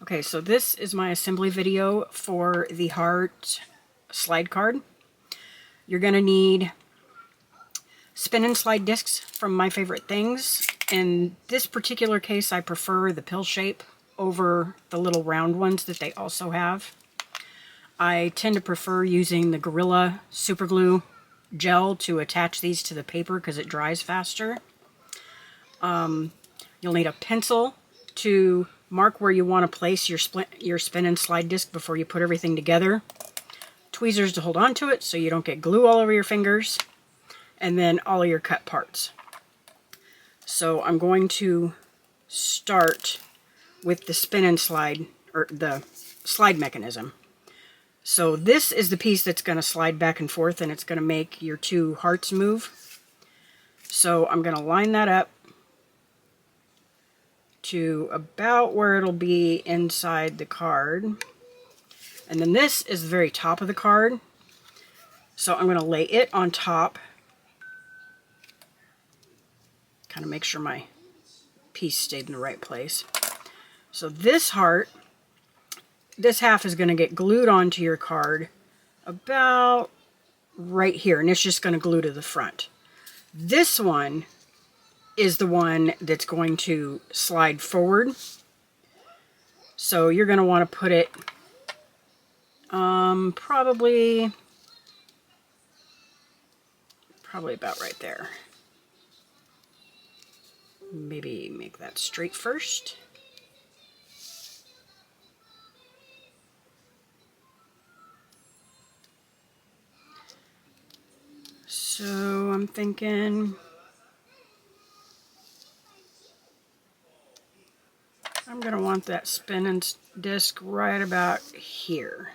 Okay, so this is my assembly video for the heart slide card. You're going to need spin and slide discs from My Favorite Things. In this particular case, I prefer the pill shape over the little round ones that they also have. I tend to prefer using the Gorilla Super Glue gel to attach these to the paper because it dries faster. You'll need a pencil to mark where you want to place your spin and slide disc before you put everything together. Tweezers to hold on to it so you don't get glue all over your fingers. And then all of your cut parts. So I'm going to start with the spin and slide, or the slide mechanism. So this is the piece that's going to slide back and forth, and it's going to make your two hearts move. So I'm going to line that up to about where it'll be inside the card. And then this is the very top of the card. So I'm going to lay it on top. Kind of make sure my piece stayed in the right place. So this heart, this half is going to get glued onto your card about right here, and it's just going to glue to the front. This one is the one that's going to slide forward. So you're going to want to put it probably about right there. Maybe make that straight first. So I'm thinking I'm going to want that spin and disc right about here.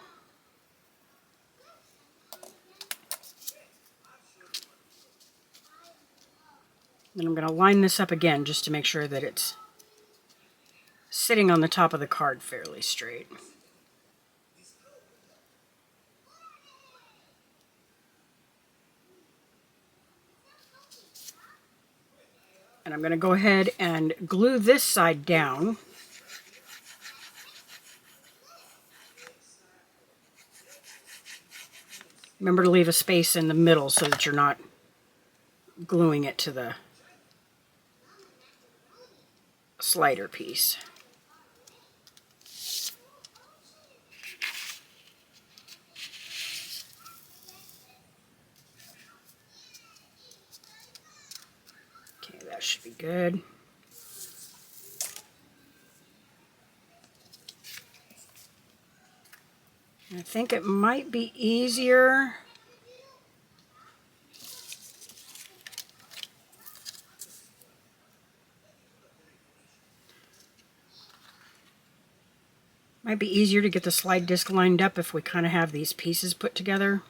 Then I'm going to line this up again just to make sure that it's sitting on the top of the card fairly straight. And I'm going to go ahead and glue this side down. Remember to leave a space in the middle so that you're not gluing it to the slider piece. Okay, that should be good. I think it might be easier to get the slide disc lined up if we kind of have these pieces put together.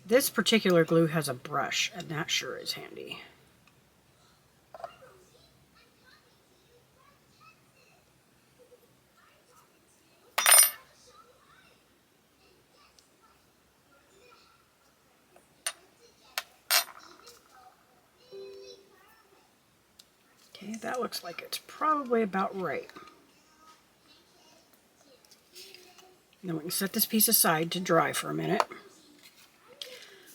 This particular glue has a brush, and that sure is handy. Okay, that looks like it's probably about right. Then we can set this piece aside to dry for a minute.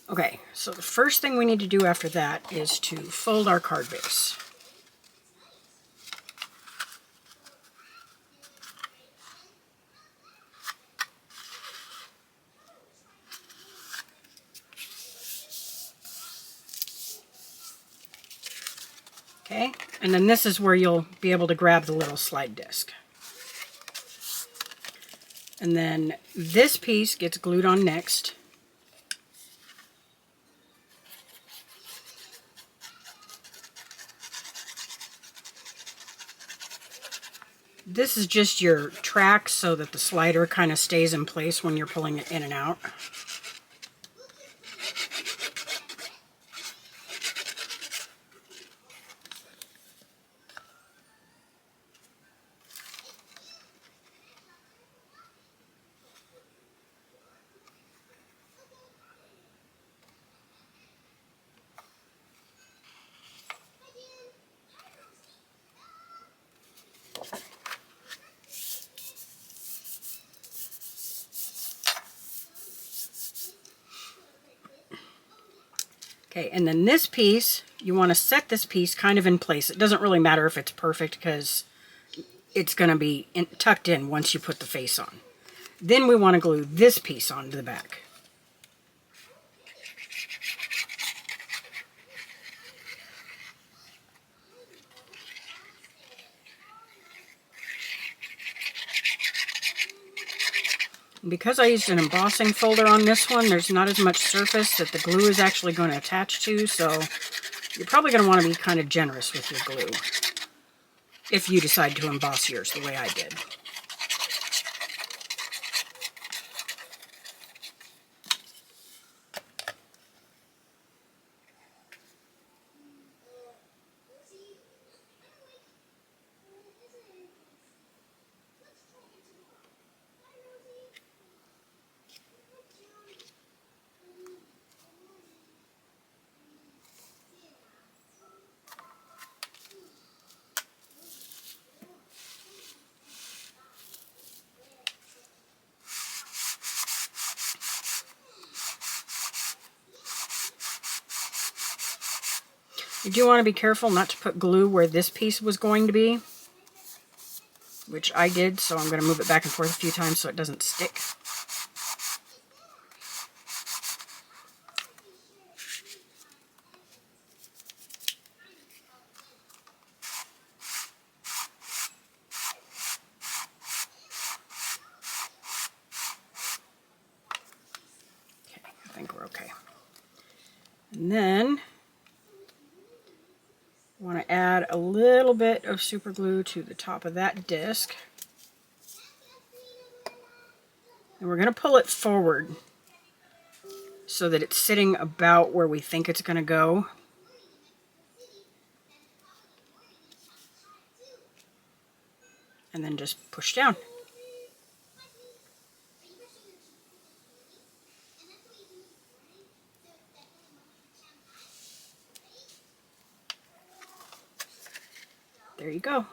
Okay, so the first thing we need to do after that is to fold our card base. Okay, and then this is where you'll be able to grab the little slide disc. And then this piece gets glued on next. This is just your track so that the slider kind of stays in place when you're pulling it in and out. Okay, and then this piece, you want to set this piece kind of in place. It doesn't really matter if it's perfect because it's going to be tucked in once you put the face on. Then we want to glue this piece onto the back. Because I used an embossing folder on this one, there's not as much surface that the glue is actually going to attach to, so you're probably going to want to be kind of generous with your glue if you decide to emboss yours the way I did. You do want to be careful not to put glue where this piece was going to be, which I did, so I'm going to move it back and forth a few times so it doesn't stick. Okay, I think we're okay. And then I want to add a little bit of super glue to the top of that disc. And we're going to pull it forward so that it's sitting about where we think it's going to go. And then just push down. There you go.